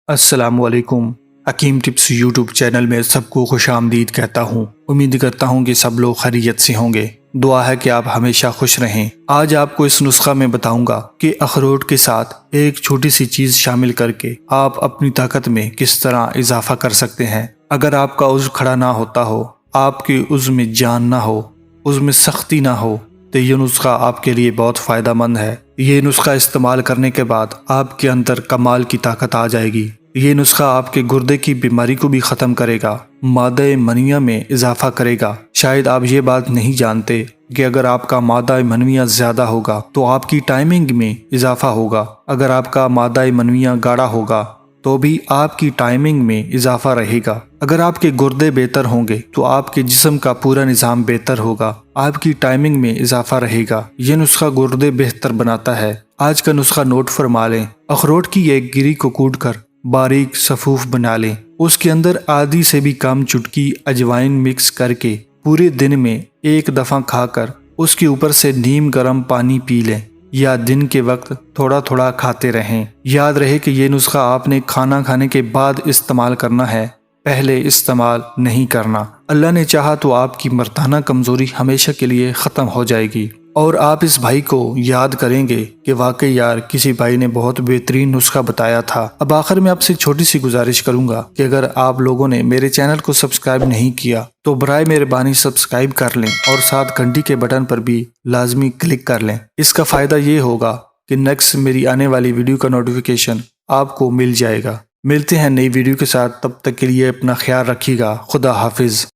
السلام علیکم۔ حکیم ٹپس یوٹیوب چینل میں سب کو خوش آمدید کہتا ہوں۔ امید کرتا ہوں کہ سب لوگ خیریت سے ہوں گے۔ دعا ہے کہ آپ ہمیشہ خوش رہیں۔ آج آپ کو اس نسخہ میں بتاؤں گا کہ اخروٹ کے ساتھ ایک چھوٹی سی چیز شامل کر کے آپ اپنی طاقت میں کس طرح اضافہ کر سکتے ہیں۔ اگر آپ کا عضو کھڑا نہ ہوتا ہو، آپ کے عضو میں جان نہ ہو، عضو میں سختی نہ ہو، تو یہ نسخہ آپ کے لیے بہت فائدہ مند ہے۔ یہ نسخہ استعمال کرنے کے بعد آپ کے اندر کمال کی طاقت آ جائے گی۔ یہ نسخہ آپ کے گردے کی بیماری کو بھی ختم کرے گا، مادہ منویہ میں اضافہ کرے گا۔ شاید آپ یہ بات نہیں جانتے کہ اگر آپ کا مادہ منویہ زیادہ ہوگا تو آپ کی ٹائمنگ میں اضافہ ہوگا۔ اگر آپ کا مادہ منویہ گاڑھا ہوگا تو بھی آپ کی ٹائمنگ میں اضافہ رہے گا۔ اگر آپ کے گردے بہتر ہوں گے تو آپ کے جسم کا پورا نظام بہتر ہوگا، آپ کی ٹائمنگ میں اضافہ رہے گا۔ یہ نسخہ گردے بہتر بناتا ہے۔ آج کا نسخہ نوٹ فرما لیں۔ اخروٹ کی ایک گری کو کوٹ کر باریک صفوف بنا لیں۔ اس کے اندر آدھی سے بھی کم چٹکی اجوائن مکس کر کے پورے دن میں ایک دفعہ کھا کر اس کے اوپر سے نیم گرم پانی پی لیں، یا دن کے وقت تھوڑا تھوڑا کھاتے رہیں۔ یاد رہے کہ یہ نسخہ آپ نے کھانا کھانے کے بعد استعمال کرنا ہے، پہلے استعمال نہیں کرنا۔ اللہ نے چاہا تو آپ کی مردانہ کمزوری ہمیشہ کے لیے ختم ہو جائے گی، اور آپ اس بھائی کو یاد کریں گے کہ واقعی یار کسی بھائی نے بہت بہترین نسخہ بتایا تھا۔ اب آخر میں آپ سے چھوٹی سی گزارش کروں گا کہ اگر آپ لوگوں نے میرے چینل کو سبسکرائب نہیں کیا تو برائے مہربانی سبسکرائب کر لیں، اور ساتھ گھنٹی کے بٹن پر بھی لازمی کلک کر لیں۔ اس کا فائدہ یہ ہوگا کہ نیکسٹ میری آنے والی ویڈیو کا نوٹیفیکیشن آپ کو مل جائے گا۔ ملتے ہیں نئی ویڈیو کے ساتھ، تب تک کے لیے اپنا خیال رکھیے گا۔ خدا حافظ۔